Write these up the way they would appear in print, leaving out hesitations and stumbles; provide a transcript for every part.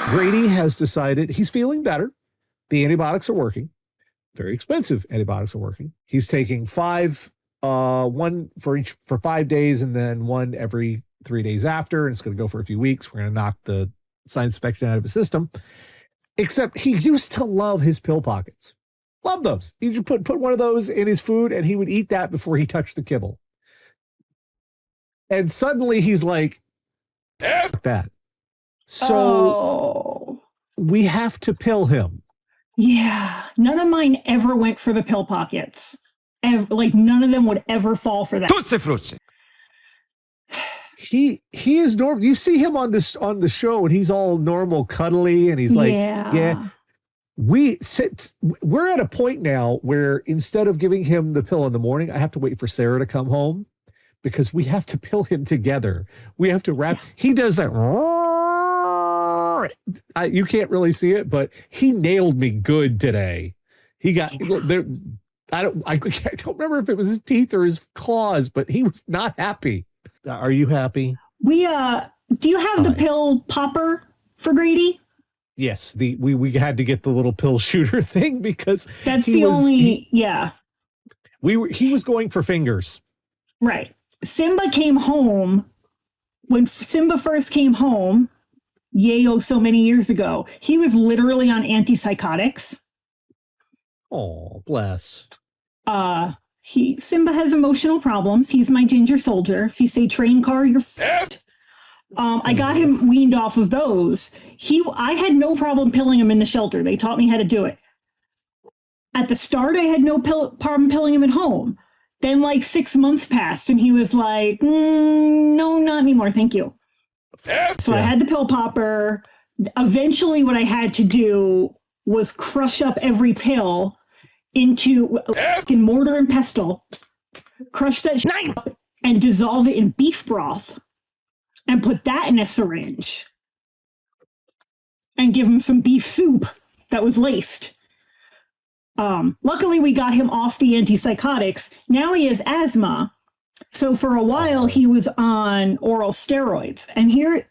Grady has decided he's feeling better. The antibiotics are working. Very expensive antibiotics are working. He's taking one for 5 days and then one every 3 days after. And it's going to go for a few weeks. We're going to knock the sinus infection out of his system. Except he used to love his pill pockets. Love those. He just put one of those in his food and he would eat that before he touched the kibble. And suddenly he's like, that. So we have to pill him. Yeah. None of mine ever went for the pill pockets. None of them would ever fall for that. Tutsi frutti. He is normal. You see him on the show and he's all normal, cuddly, and he's like, yeah. We're at a point now where instead of giving him the pill in the morning, I have to wait for Sarah to come home because we have to pill him together. We have to wrap. Yeah. He does that. You can't really see it, but he nailed me good today. He got there. I don't remember if it was his teeth or his claws, but he was not happy. Are you happy? Do you have the pill popper for Grady? Yes, we had to get the little pill shooter thing because he was going for fingers. Right. Simba came home when Simba first came home, so many years ago. He was literally on antipsychotics. Oh, bless. Simba has emotional problems. He's my ginger soldier. If you say train car, you're f***ed. I got him weaned off of those. I had no problem pilling him in the shelter. They taught me how to do it. At the start, I had no problem pilling him at home. Then 6 months passed and he was like, no, not anymore. Thank you. So I had the pill popper. Eventually what I had to do was crush up every pill into mortar and pestle, crush that up and dissolve it in beef broth and put that in a syringe and give him some beef soup that was laced. Luckily we got him off the antipsychotics. Now he has asthma. So for a while he was on oral steroids. And here,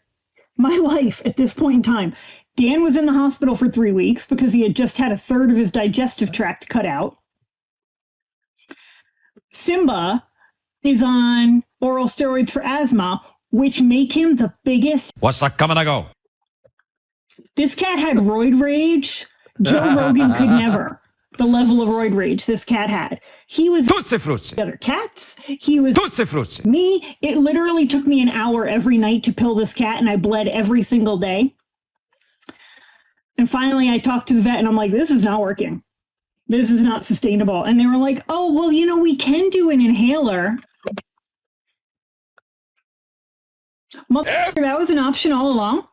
my life at this point in time, Dan was in the hospital for 3 weeks because he had just had a third of his digestive tract cut out. Simba is on oral steroids for asthma, which make him the biggest. What's that coming to go? This cat had roid rage. Joe Rogan could never. The level of roid rage this cat had. He was Tutsi frutti. Other cats. He was Tutsi frutti. Me. It literally took me an hour every night to pill this cat, and I bled every single day. And finally, I talked to the vet, and I'm like, this is not working. This is not sustainable. And they were like, oh, well, we can do an inhaler. That was an option all along.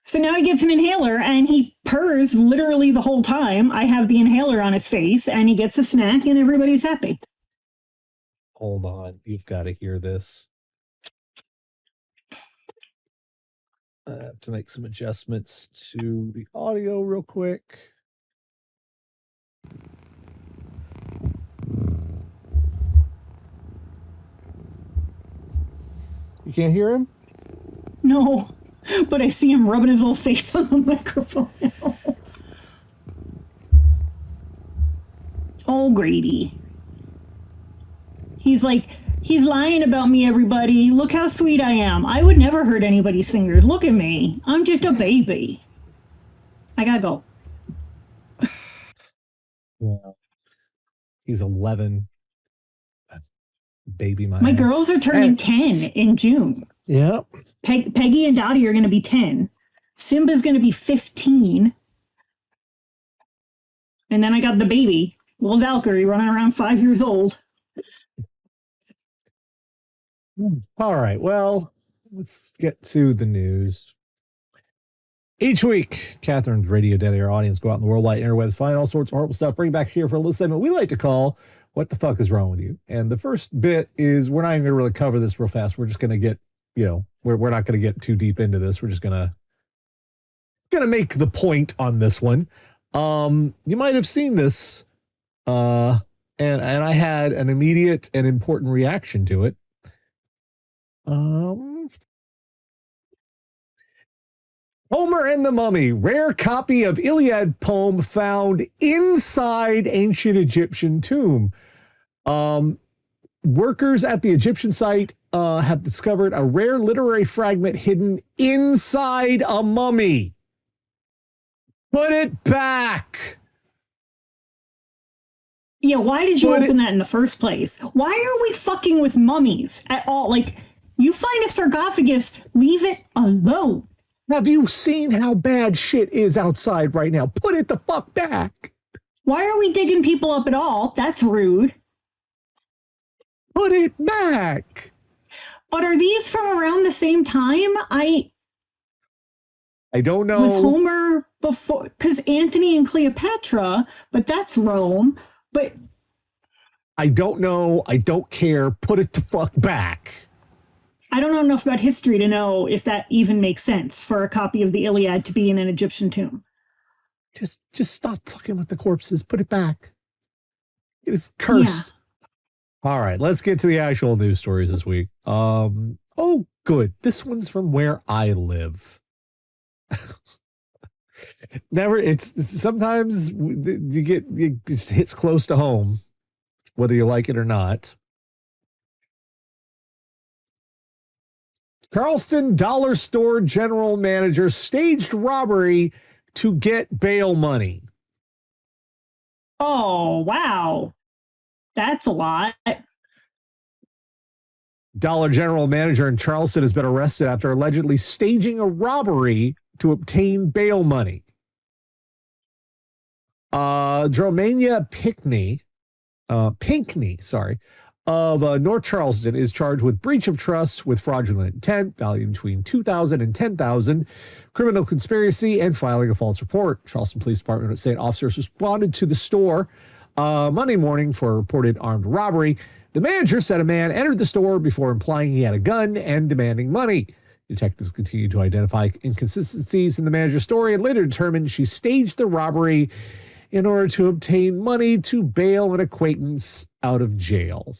So now he gets an inhaler, and he purrs literally the whole time. I have the inhaler on his face, and he gets a snack, and everybody's happy. Hold on. You've got to hear this. I have to make some adjustments to the audio real quick. You can't hear him? No, but I see him rubbing his little face on the microphone. Oh, Grady. He's lying about me, everybody. Look how sweet I am. I would never hurt anybody's fingers. Look at me. I'm just a baby. I gotta go. Yeah. He's 11. Baby my ass. Girls are turning 10 in June. Yeah. Peggy and Dottie are going to be 10. Simba's going to be 15. And then I got the baby, little Valkyrie, running around 5 years old. All right. Well, let's get to the news. Each week, Catherine's Radio Daddy, our audience, go out in the worldwide interwebs, find all sorts of horrible stuff, bring back here for a little segment we like to call What the Fuck is Wrong with You? And the first bit is, we're not even going to really cover this real fast. We're just going to get, we're not going to get too deep into this. We're just going to make the point on this one. You might have seen this, and I had an immediate and important reaction to it. Homer and the Mummy, rare copy of Iliad poem found inside ancient Egyptian tomb. Workers at the Egyptian site have discovered a rare literary fragment hidden inside a mummy. Put it back. Yeah, why did you open that in the first place? Why are we fucking with mummies at all? Like, you find a sarcophagus, leave it alone. Have you seen how bad shit is outside right now? Put it the fuck back. Why are we digging people up at all? That's rude. Put it back. But are these from around the same time? I don't know. Was Homer before? Because Antony and Cleopatra, but that's Rome. But I don't know. I don't care. Put it the fuck back. I don't know enough about history to know if that even makes sense for a copy of the Iliad to be in an Egyptian tomb. Just stop fucking with the corpses. Put it back. It's cursed. Yeah. All right, let's get to the actual news stories this week. Oh, good. This one's from where I live. It's sometimes it just hits close to home, whether you like it or not. Charleston dollar store general manager staged robbery to get bail money. Oh, wow. That's a lot. Dollar General manager in Charleston has been arrested after allegedly staging a robbery to obtain bail money. Dromania Pinkney, of North Charleston is charged with breach of trust with fraudulent intent, value between $2,000 and $10,000, criminal conspiracy, and filing a false report. Charleston Police Department saying officers responded to the store Monday morning for a reported armed robbery. The manager said a man entered the store before implying he had a gun and demanding money. Detectives continued to identify inconsistencies in the manager's story and later determined she staged the robbery in order to obtain money to bail an acquaintance out of jail.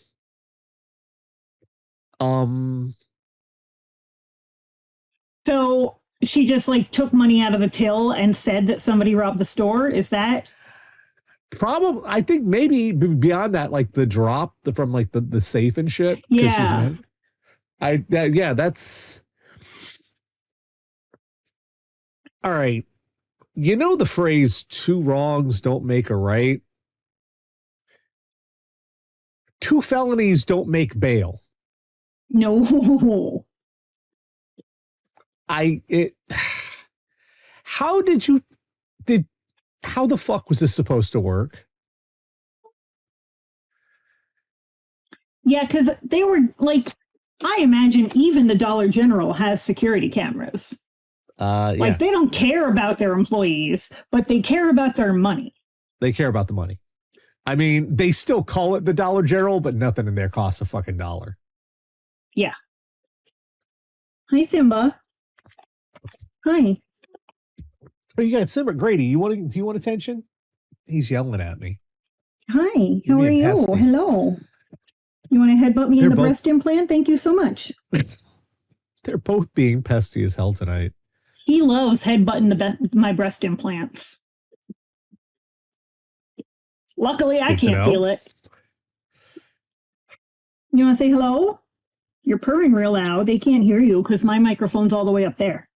So she just took money out of the till and said that somebody robbed the store? Is that? Probably, I think maybe beyond that, the drop from the safe and shit. Yeah. That's all right. You know the phrase two wrongs don't make a right? Two felonies don't make bail. No. How the fuck was this supposed to work? Yeah, because they were I imagine even the Dollar General has security cameras. Yeah. They don't care about their employees, but they care about their money. They care about the money. I mean, they still call it the Dollar General, but nothing in there costs a fucking dollar. Yeah. Hi, Simba. Hi. Oh, you got Simba. Grady, do you want attention? He's yelling at me. Hi, how are you? Pesty. Hello. You want to headbutt me in the breast implant? Thank you so much. They're both being pesty as hell tonight. He loves headbutting my breast implants. Luckily, I can't feel it. You want to say hello? You're purring real loud. They can't hear you because my microphone's all the way up there.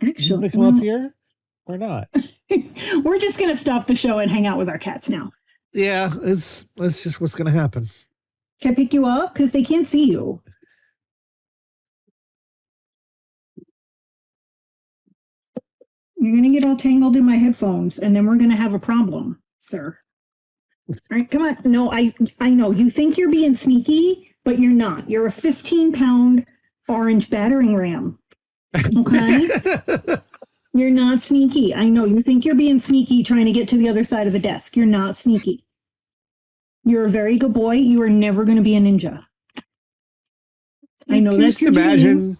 Actually, you want to come up here or not? We're just going to stop the show and hang out with our cats now. Yeah, that's just what's going to happen. Can I pick you up? Because they can't see you. You're going to get all tangled in my headphones, and then we're going to have a problem, sir. All right, come on. No, I know. You think you're being sneaky, but you're not. You're a 15-pound orange battering ram. Okay? You're not sneaky. I know. You think you're being sneaky trying to get to the other side of the desk. You're not sneaky. You're a very good boy. You are never going to be a ninja. I know that's your dream.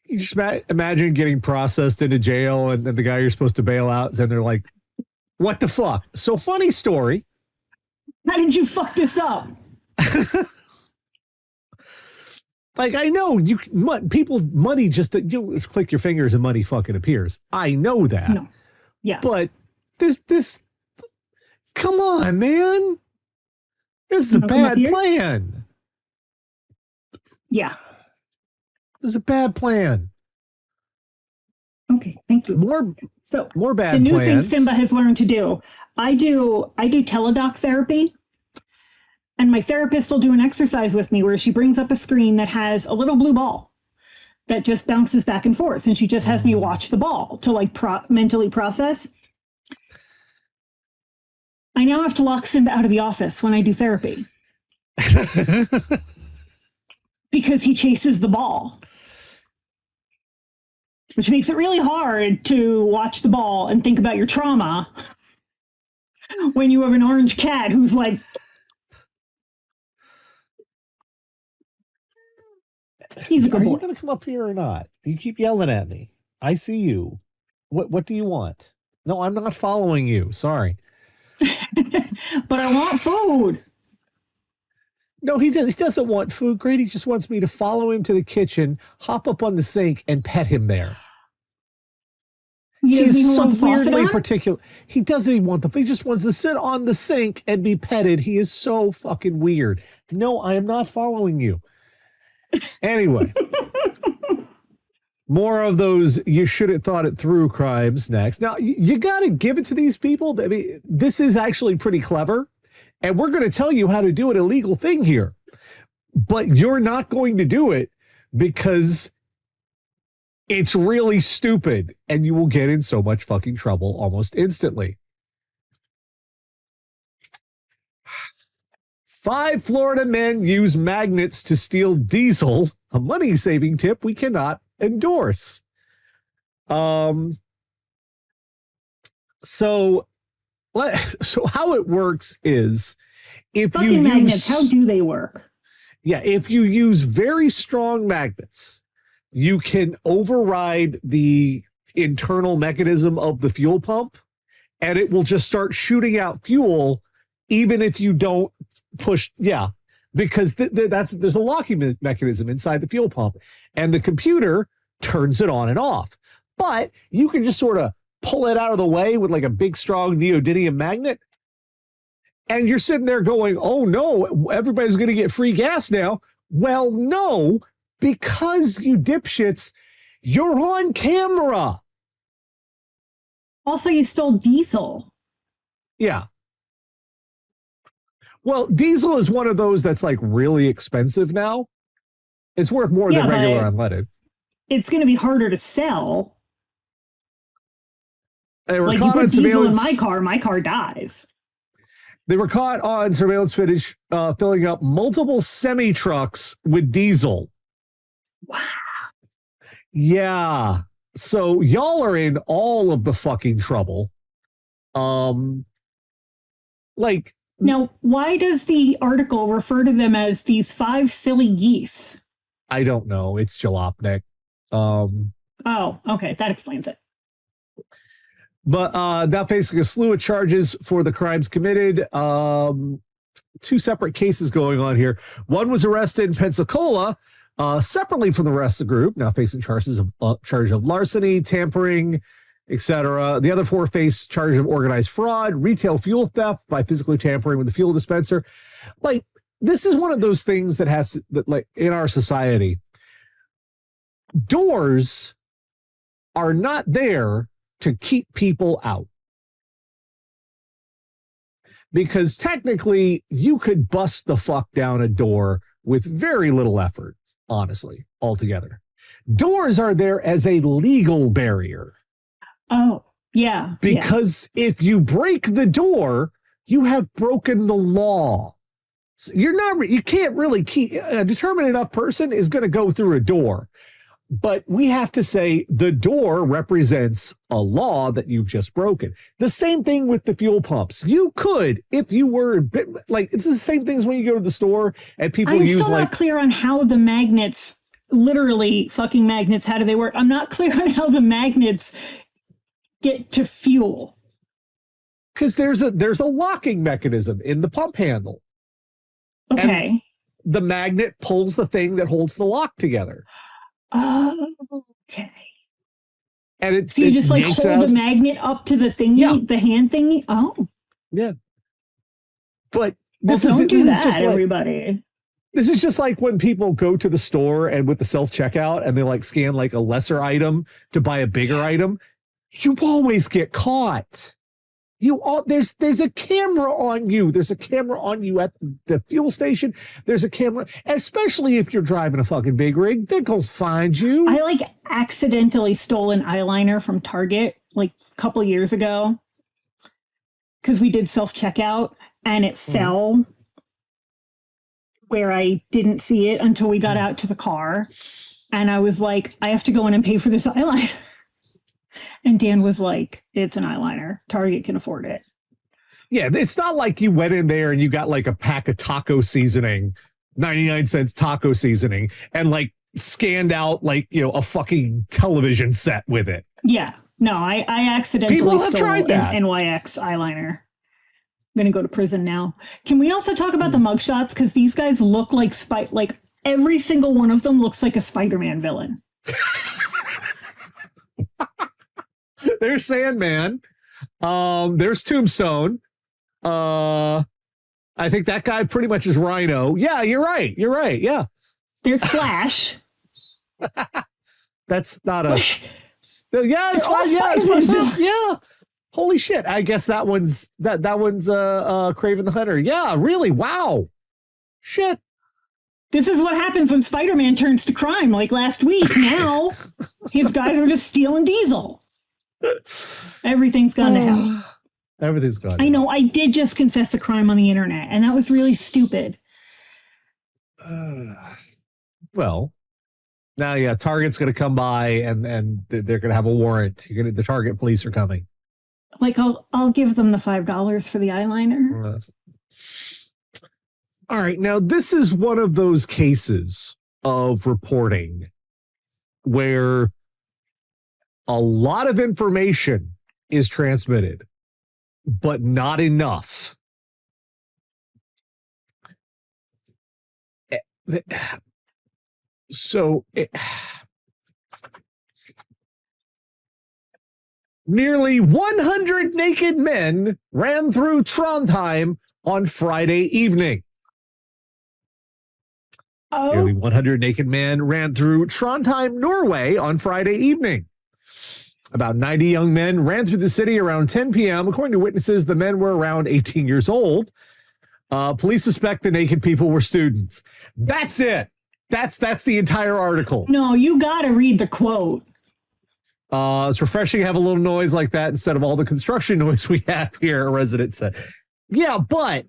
You just imagine getting processed into jail and then the guy you're supposed to bail out, and they're like, what the fuck? So funny story. How did you fuck this up? Like, I know people, money just, you just click your fingers and money fucking appears. I know that. No. Yeah. But this, come on, man. This is a bad plan. Yeah. This is a bad plan. Okay, thank you. More bad the new plans. thing Simba has learned to do. I do teledoc therapy, and my therapist will do an exercise with me where she brings up a screen that has a little blue ball that just bounces back and forth, and she just has me watch the ball to like mentally process. I now have to lock Simba out of the office when I do therapy because he chases the ball, which makes it really hard to watch the ball and think about your trauma when you have an orange cat who's like, he's a good boy. Are you going to come up here or not? You keep yelling at me. I see you. What do you want? No, I'm not following you. Sorry. But I want food. No, he doesn't want food. Grady just wants me to follow him to the kitchen, hop up on the sink, and pet him there. He's so weirdly particular. He doesn't even want he just wants to sit on the sink and be petted. He is so fucking weird. No, I am not following you. Anyway. More of those you should have thought it through crimes next. Now, you got to give it to these people. I mean, this is actually pretty clever. And we're going to tell you how to do an illegal thing here. But you're not going to do it because it's really stupid. And you will get in so much fucking trouble almost instantly. 5 Florida men use magnets to steal diesel. A money-saving tip we cannot endorse. So how it works is if fucking you magnets, how do they work? Yeah, if you use very strong magnets, you can override the internal mechanism of the fuel pump, and it will just start shooting out fuel even if you don't push. Yeah, because there's a locking mechanism inside the fuel pump, and the computer turns it on and off. But you can just sort of pull it out of the way with like a big, strong neodymium magnet. And you're sitting there going, oh no, everybody's going to get free gas now. Well, no, because you dipshits, you're on camera. Also, you stole diesel. Yeah. Well, diesel is one of those that's like really expensive now. It's worth more than regular unleaded. It's going to be harder to sell. They were like caught you put on diesel in surveillance. my car dies. They were caught on surveillance footage filling up multiple semi-trucks with diesel. Wow. Yeah. So y'all are in all of the fucking trouble. Like, now, why does the article refer to them as these 5 silly geese? I don't know. It's Jalopnik. Oh, okay. That explains it. But now facing a slew of charges for the crimes committed. 2 separate cases going on here. One was arrested in Pensacola, separately from the rest of the group, now facing charges of larceny, tampering, etc. The other 4 face charges of organized fraud, retail fuel theft by physically tampering with the fuel dispenser. Like, this is one of those things that like in our society, doors are not there to keep people out. Because technically, you could bust the fuck down a door with very little effort, honestly, altogether. Doors are there as a legal barrier. Oh, yeah. Because if you break the door, you have broken the law. So you can't really keep a determined enough person is going to go through a door. But we have to say the door represents a law that you've just broken. The same thing with the fuel pumps. You could, if you were like, it's the same thing as when you go to the store and people use like. I'm not clear on how the magnets, literally fucking magnets, how do they work? I'm not clear on how the magnets get to fuel. Because there's a locking mechanism in the pump handle. Okay. the magnet pulls the thing that holds the lock together. Oh, okay. And it's so you just like hold the magnet up to the thingy, the hand thingy. Oh, yeah. But this is just like, everybody. This is just like when people go to the store and with the self checkout and they like scan like a lesser item to buy a bigger item. You always get caught. There's a camera on you. There's a camera on you at the fuel station. There's a camera, especially if you're driving a fucking big rig. They're gonna find you. I like accidentally stole an eyeliner from Target like a couple years ago because we did self checkout and it fell where I didn't see it until we got out to the car, and I was like, I have to go in and pay for this eyeliner. And Dan was like, it's an eyeliner. Target can afford it. Yeah, it's not like you went in there and you got like a pack of taco seasoning, 99 cents taco seasoning, and like scanned out like, a fucking television set with it. Yeah. No, I accidentally People have stole tried that. An NYX eyeliner. I'm going to go to prison now. Can we also talk about the mugshots? Because these guys look like every single one of them looks like a Spider-Man villain. There's Sandman. There's Tombstone. I think that guy pretty much is Rhino. Yeah, you're right. Yeah. There's Flash. That's not a. Yeah, it's fine. Yeah. Holy shit! I guess that one's Kraven the Hunter. Yeah, really. Wow. Shit. This is what happens when Spider-Man turns to crime. Like last week. Now his guys are just stealing diesel. Everything's gone to hell. Everything's gone. I know. I did just confess a crime on the internet, and that was really stupid. Well, now, Target's going to come by, and they're going to have a warrant. The Target police are coming. Like I'll give them the $5 for the eyeliner. All right. Now, this is one of those cases of reporting where a lot of information is transmitted, but not enough. So nearly 100 naked men ran through Trondheim on Friday evening. Nearly 100 naked men ran through Trondheim, Norway on Friday evening. About 90 young men ran through the city around 10 p.m. According to witnesses, the men were around 18 years old. Police suspect the naked people were students. That's it. That's the entire article. No, you got to read the quote. It's refreshing to have a little noise like that instead of all the construction noise we have here, a resident said. Yeah, but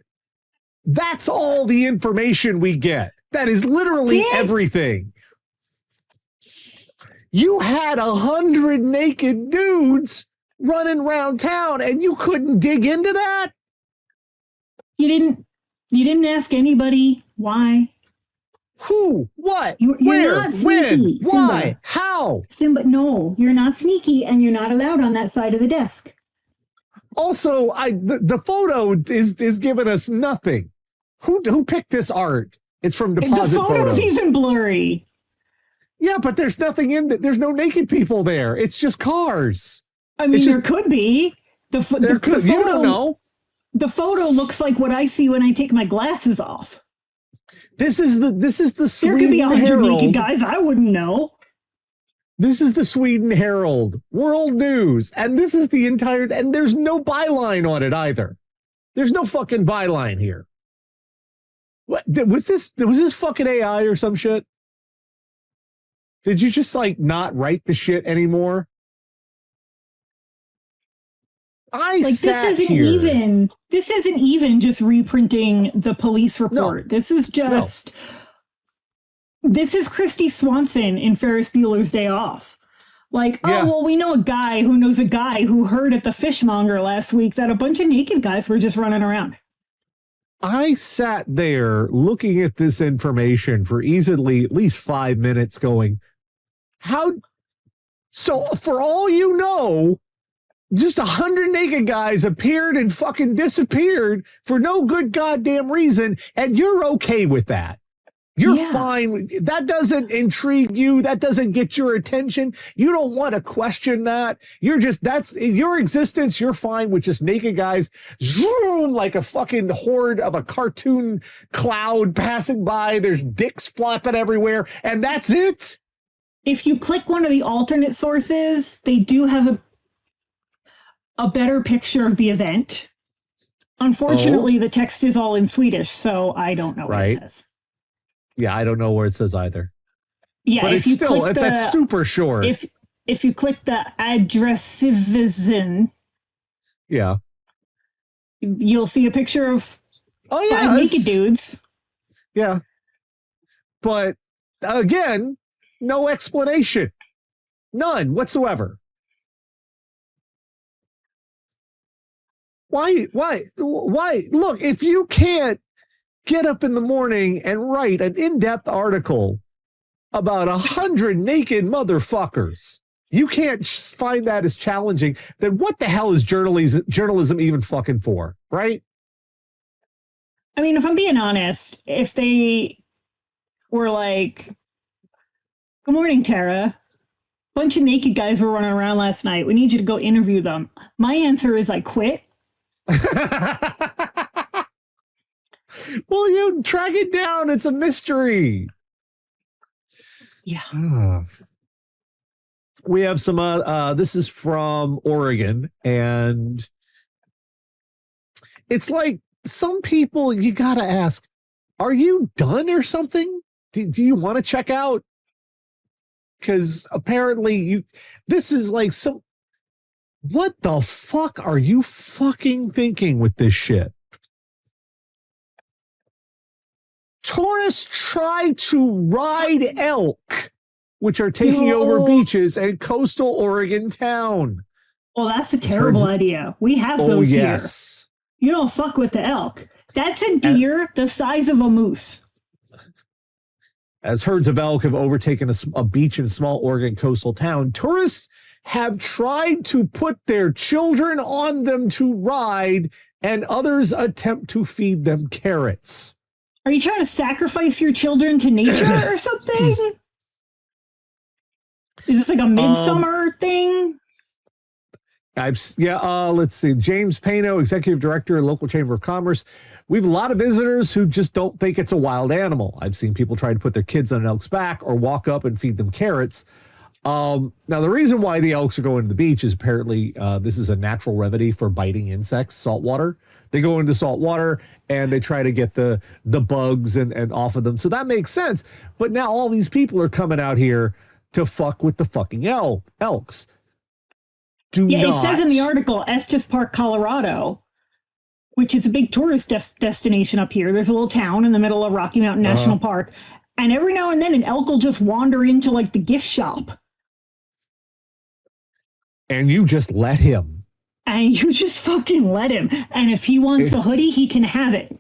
that's all the information we get. That is literally everything. You had 100 naked dudes running around town and you couldn't dig into that? You didn't ask anybody why. Who? What? You're where? not sneaky, when? Why? How? Simba, no, you're not sneaky and you're not allowed on that side of the desk. Also, the photo is giving us nothing. Who picked this art? It's from Deposit Photos. The photo's even blurry. Yeah, but there's nothing in it. There's no naked people there. It's just cars. I mean, there could be. The photo, you don't know. The photo looks like what I see when I take my glasses off. This is the Sweden Herald. There could be 100 naked guys. I wouldn't know. This is the Sweden Herald, World News, and this is the entire. And there's no byline on it either. There's no fucking byline here. What was this? Was this fucking AI or some shit? Did you just like not write the shit anymore? This isn't even just reprinting the police report. No, this is just this is Christy Swanson in Ferris Bueller's Day Off. Like, we know a guy who knows a guy who heard at the fishmonger last week that a bunch of naked guys were just running around. I sat there looking at this information for easily at least 5 minutes going, so for all you know, just 100 naked guys appeared and fucking disappeared for no good goddamn reason, and you're okay with that. You're fine. That doesn't intrigue you. That doesn't get your attention. You don't want to question that. You're just, that's your existence. You're fine with just naked guys, zoom, like a fucking horde of a cartoon cloud passing by. There's dicks flopping everywhere, and that's it. If you click one of the alternate sources, they do have a better picture of the event. Unfortunately, the text is all in Swedish, so I don't know what it says. Yeah, I don't know where it says either. Yeah, but it's still, that's super short. If you click the adressivism, you'll see a picture of 5 naked dudes. Yeah. But again, no explanation. None whatsoever. Why? Look, if you can't get up in the morning and write an in-depth article about 100 naked motherfuckers, you can't find that as challenging, then what the hell is journalism even fucking for, right? I mean, if I'm being honest, if they were like, "Good morning, Tara. Bunch of naked guys were running around last night. We need you to go interview them." My answer is I quit. Well, you track it down. It's a mystery. Yeah. We have some, this is from Oregon, and it's like some people you got to ask, are you done or something? Do you want to check out? Because apparently this is like what the fuck are you fucking thinking with this shit? Tourists try to ride elk, which are taking over beaches in coastal Oregon town. Well, that's a terrible idea. We have those here. You don't fuck with the elk. That's a deer the size of a moose. As herds of elk have overtaken a beach in a small Oregon coastal town, tourists have tried to put their children on them to ride, and others attempt to feed them carrots. Are you trying to sacrifice your children to nature or something? Is this like a midsummer thing? Let's see. James Pano, executive director, local chamber of commerce. We have a lot of visitors who just don't think it's a wild animal. I've seen people try to put their kids on an elk's back or walk up and feed them carrots. Now, the reason why the elks are going to the beach is apparently this is a natural remedy for biting insects, salt water. They go into salt water and they try to get the bugs and off of them. So that makes sense. But now all these people are coming out here to fuck with the fucking elks. It says in the article, Estes Park, Colorado, which is a big tourist destination up here. There's a little town in the middle of Rocky Mountain National Park. And every now and then an elk will just wander into like the gift shop. And you just let him. And you just fucking let him. And if he wants a hoodie, he can have it.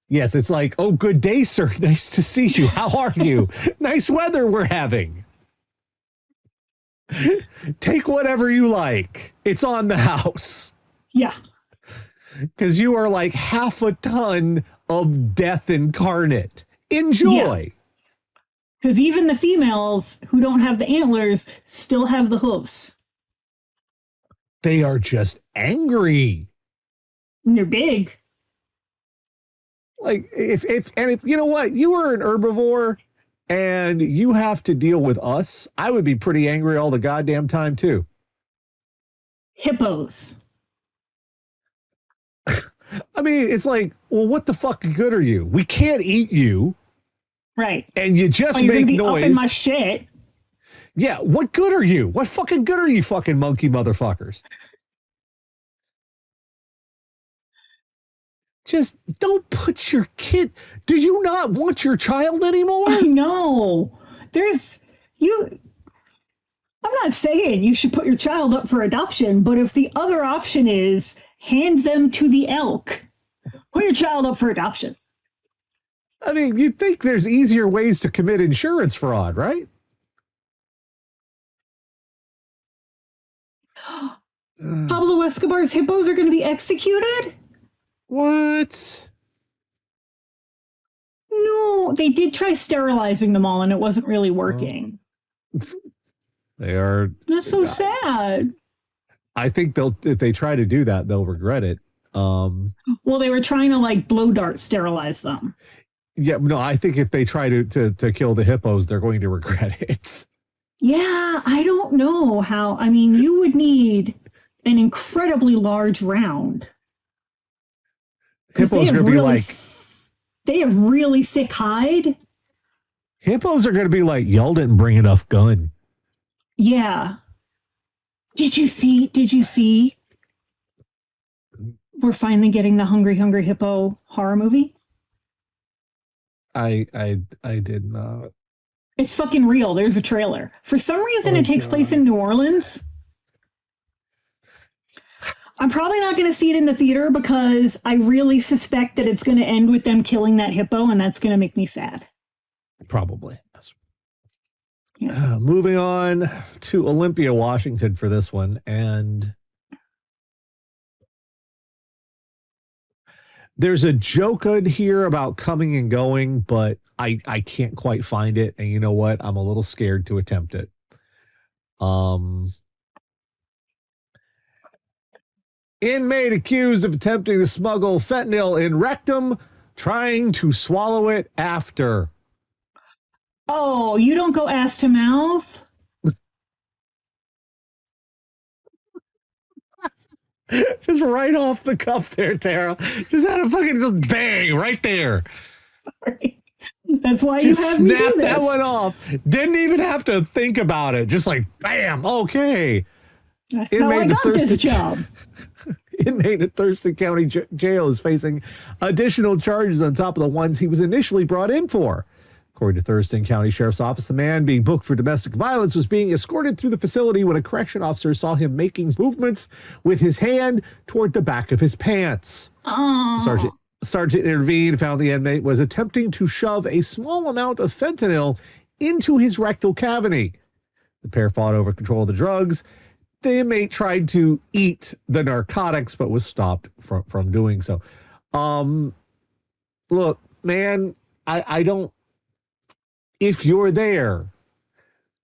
Yes, it's like, oh, good day, sir. Nice to see you. How are you? Nice weather we're having. Take whatever you like. It's on the house. Yeah. Because you are like half a ton of death incarnate. Enjoy. Because even the females who don't have the antlers still have the hooves. They are just angry. And they're big. Like if you know what, you are an herbivore and you have to deal with us, I would be pretty angry all the goddamn time too. Hippos. I mean, it's like, well, what the fuck good are you? We can't eat you. Right. And you just make noise. Up in my shit. Yeah, what good are you? What fucking good are you, fucking monkey motherfuckers? Just don't put your kid. Do you not want your child anymore? I know. I'm not saying you should put your child up for adoption, but if the other option is hand them to the elk, put your child up for adoption. I mean, you'd think there's easier ways to commit insurance fraud, right? Pablo Escobar's hippos are going to be executed? What? No, they did try sterilizing them all, and it wasn't really working. They are. That's so sad. I think if they try to do that, they'll regret it. Well, they were trying to like blow dart sterilize them. Yeah, no, I think if they try to kill the hippos, they're going to regret it. Yeah, I don't know how. I mean, you would need an incredibly large round. Hippos are going to be like... They have really thick hide. Hippos are going to be like, y'all didn't bring enough gun. Yeah. Did you see? We're finally getting the Hungry Hungry Hippo horror movie. I did not. It's fucking real. There's a trailer. For some reason, it takes place in New Orleans. I'm probably not going to see it in the theater because I really suspect that it's going to end with them killing that hippo, and that's going to make me sad. Probably. Yes. Yeah. Moving on to Olympia, Washington for this one. And there's a joke in here about coming and going, but I can't quite find it. And you know what? I'm a little scared to attempt it. Inmate accused of attempting to smuggle fentanyl in rectum, trying to swallow it after. Oh, you don't go ass to mouth? Just right off the cuff there, Tara. Just had a fucking just bang right there. Sorry. That's why just you have me do snapped this. that one off. Didn't even have to think about it. Just like bam. Okay. That's how I got this job. Inmate at Thurston County Jail is facing additional charges on top of the ones he was initially brought in for. According to Thurston County Sheriff's Office, the man being booked for domestic violence was being escorted through the facility when a correction officer saw him making movements with his hand toward the back of his pants. Oh. Sergeant intervened and found the inmate was attempting to shove a small amount of fentanyl into his rectal cavity. The pair fought over control of the drugs. The inmate tried to eat the narcotics, but was stopped from doing so. Look, man, I don't... If you're there,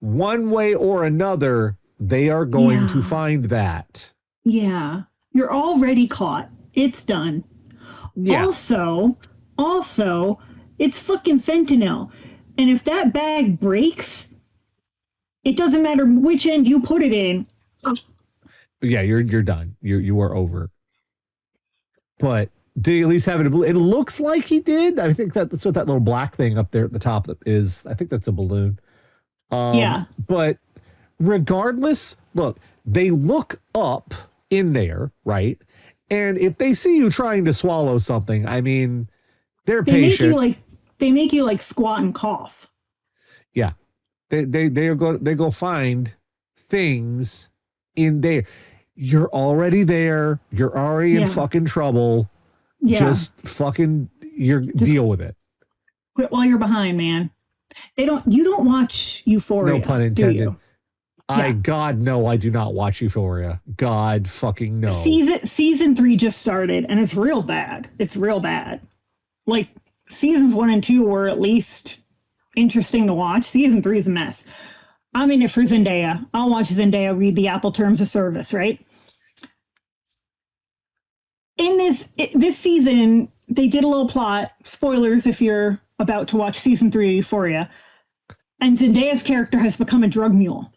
one way or another, they are going to find that. Yeah. You're already caught. It's done. Yeah. Also, it's fucking fentanyl. And if that bag breaks, it doesn't matter which end you put it in. Yeah, you're done. You are over. But did he at least have it? It looks like he did. I think that's what that little black thing up there at the top is. I think that's a balloon. Yeah. But regardless, look, they look up in there, right? And if they see you trying to swallow something, I mean, they're patient. They make you like squat and cough. Yeah. They go find things in there. You're already there. You're already in fucking trouble. Yeah. Just fucking deal with it. Quit while you're behind, man. You don't watch Euphoria. No pun intended. God, no, I do not watch Euphoria. God fucking no. Season 3 just started and it's real bad. It's real bad. Like seasons 1 and 2 were at least interesting to watch. Season 3 is a mess. I'm in it for Zendaya. I'll watch Zendaya read the Apple Terms of Service, right? In this season, they did a little plot. Spoilers if you're about to watch season 3 of Euphoria. And Zendaya's character has become a drug mule.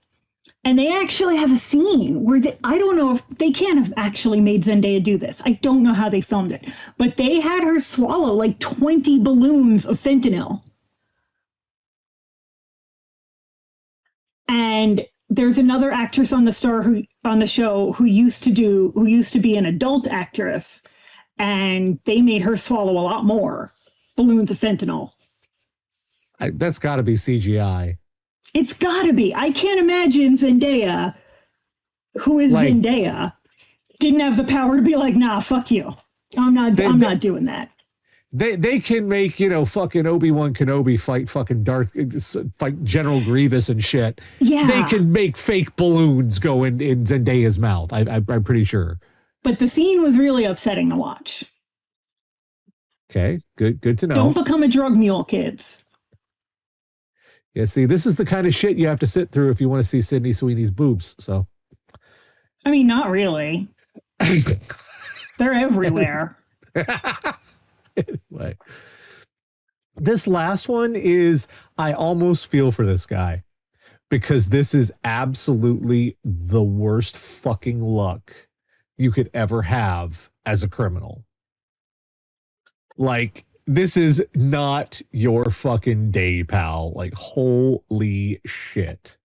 And they actually have a scene where I don't know if they can't have actually made Zendaya do this. I don't know how they filmed it. But they had her swallow like 20 balloons of fentanyl. And there's another actress on the show who used to be an adult actress, and they made her swallow a lot more balloons of fentanyl. That's got to be CGI. It's got to be. I can't imagine Zendaya, who is Zendaya, didn't have the power to be like, nah, fuck you. I'm not doing that. They can make, fucking Obi-Wan Kenobi fight General Grievous and shit. Yeah. They can make fake balloons go in Zendaya's mouth. I'm pretty sure. But the scene was really upsetting to watch. Okay, good to know. Don't become a drug mule, kids. Yeah, see, this is the kind of shit you have to sit through if you want to see Sydney Sweeney's boobs. So, I mean, not really. They're everywhere. Anyway, this last one is, I almost feel for this guy because this is absolutely the worst fucking luck you could ever have as a criminal. Like, this is not your fucking day, pal. Like, holy shit.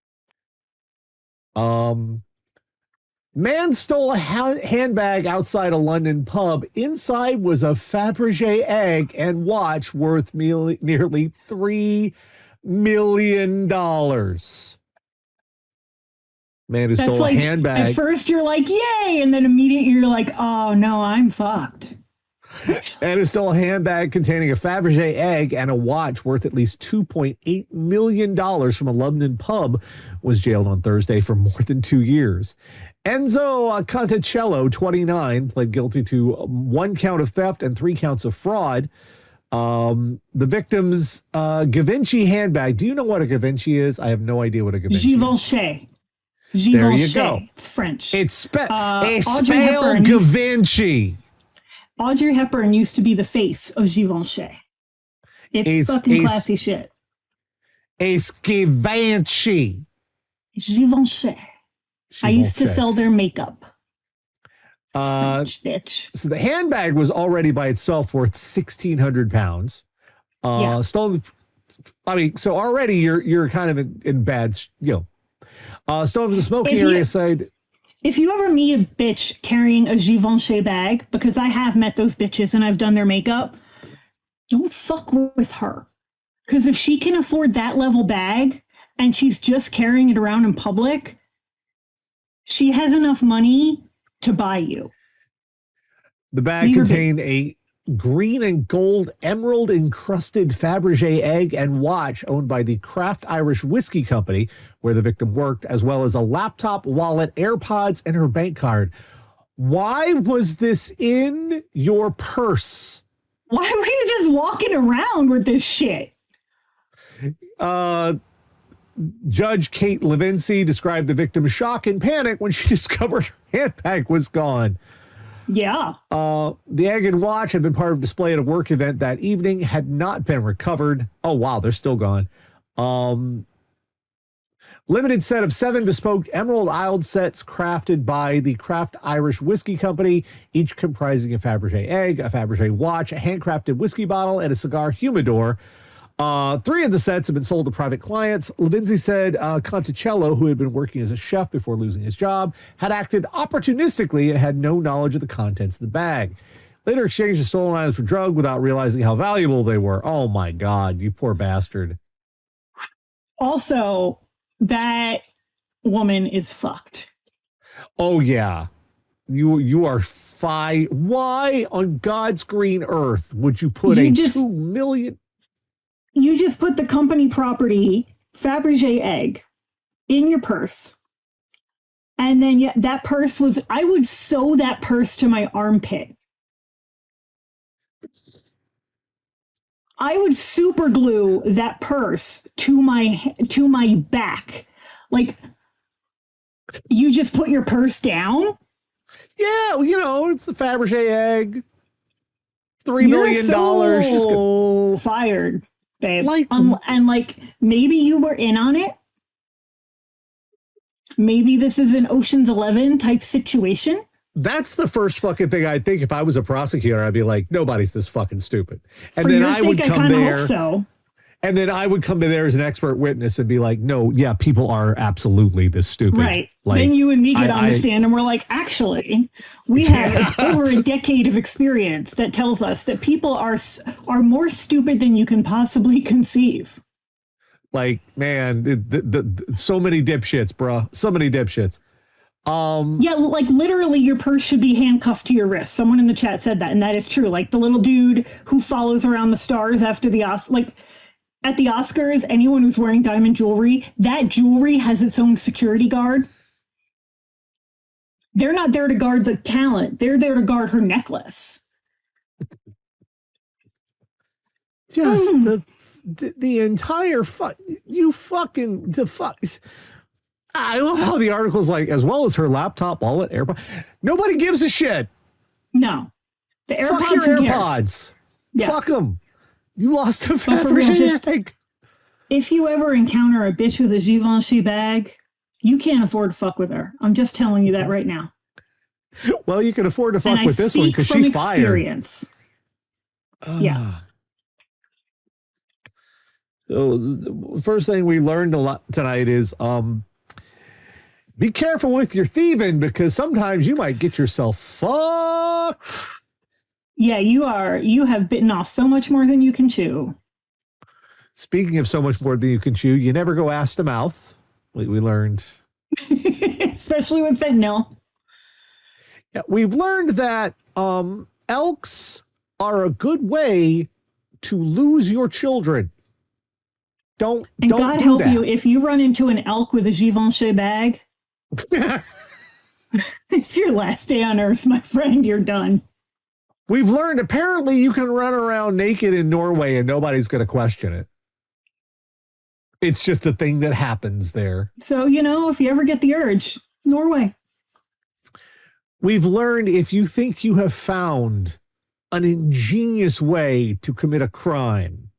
Man stole a handbag outside a London pub. Inside was a Faberge egg and watch worth nearly $3 million. Man who stole a handbag. At first you're like, yay, and then immediately you're like, oh no, I'm fucked. Man who stole a handbag containing a Faberge egg and a watch worth at least $2.8 million from a London pub was jailed on Thursday for more than 2 years. Enzo Conticello, 29, pled guilty to 1 count of theft and 3 counts of fraud. The victim's Givenchy handbag. Do you know what a Givenchy is? I have no idea what a Givenchy is. There you go. It's French. It's spelled Givenchy. Audrey Hepburn used to be the face of Givenchy. It's fucking classy shit. It's Givenchy. Givenchy. I used to sell their makeup. French, bitch. So the handbag was already by itself worth 1,600 pounds. Stolen. I mean, so already you're kind of in bad, stolen from the smoking area side. If you ever meet a bitch carrying a Givenchy bag, because I have met those bitches and I've done their makeup, don't fuck with her. Because if she can afford that level bag and she's just carrying it around in public, she has enough money to buy you. The bag contained a green and gold emerald encrusted Faberge egg and watch owned by the Craft Irish Whiskey Company, where the victim worked, as well as a laptop, wallet, AirPods, and her bank card. Why was this in your purse? Why were you just walking around with this shit? Judge Kate Levincy described the victim's shock and panic when she discovered her handbag was gone. Yeah. The egg and watch had been part of a display at a work event that evening, had not been recovered. Oh, wow, they're still gone. Limited set of 7 bespoke Emerald Isle sets crafted by the Craft Irish Whiskey Company, each comprising a Faberge egg, a Faberge watch, a handcrafted whiskey bottle, and a cigar humidor. 3 of the sets have been sold to private clients. Levincy said Conticello, who had been working as a chef before losing his job, had acted opportunistically and had no knowledge of the contents of the bag. Later exchanged the stolen items for drugs without realizing how valuable they were. Oh my God, you poor bastard. Also, that woman is fucked. Oh yeah. You are why on God's green earth would you put $2 million? You just put the company property Faberge egg in your purse. And then that purse was, I would sew that purse to my armpit. I would super glue that purse to my back. Like, you just put your purse down? Yeah, it's the Faberge egg. $3 million. So fired, babe. And maybe you were in on it. Maybe this is an Ocean's 11 type situation. That's the first fucking thing I'd think if I was a prosecutor. I'd be like, nobody's this fucking stupid. And For then your I would sake, come I there. hope so. And then I would come in there as an expert witness and be like, no, yeah, people are absolutely this stupid. Right. Like, then you and me get on the stand and we're like, actually, we have over a decade of experience that tells us that people are more stupid than you can possibly conceive. Like, man, so many dipshits, bro. So many dipshits. Yeah, like literally your purse should be handcuffed to your wrist. Someone in the chat said that, and that is true. Like the little dude who follows around the stars after the at the Oscars, anyone who's wearing diamond jewelry, that jewelry has its own security guard. They're not there to guard the talent. They're there to guard her necklace. Just the entire I love how the article's like, as well as her laptop, wallet, AirPod. Nobody gives a shit. No. The AirPods. Fuck your AirPods. Yeah. Fuck them. You lost a Faberge bag. If you ever encounter a bitch with a Givenchy bag, you can't afford to fuck with her. I'm just telling you that right now. Well, you can afford to fuck with this one because she's fired. Yeah. So the first thing we learned a lot tonight is be careful with your thieving because sometimes you might get yourself fucked. Yeah, you have bitten off so much more than you can chew. Speaking of so much more than you can chew, you never go ass to mouth. We learned. Especially with fentanyl. Yeah, we've learned that elks are a good way to lose your children. Don't God help you if you run into an elk with a Givenchy bag. It's your last day on Earth, my friend. You're done. We've learned apparently you can run around naked in Norway and nobody's going to question it. It's just a thing that happens there. So, if you ever get the urge, Norway. We've learned if you think you have found an ingenious way to commit a crime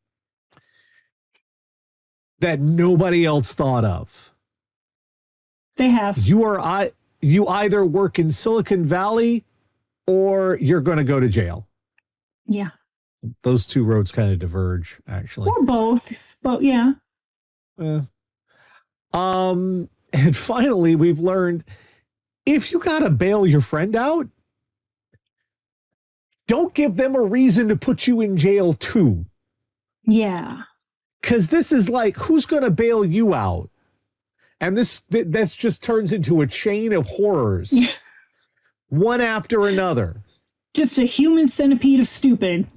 that nobody else thought of. They have. You either work in Silicon Valley or you're going to go to jail. Yeah. Those two roads kind of diverge, actually. Or both. But yeah. And finally, we've learned if you got to bail your friend out, don't give them a reason to put you in jail too. Yeah. Because this is like, who's going to bail you out? And that's just turns into a chain of horrors. One after another. Just a human centipede of stupid.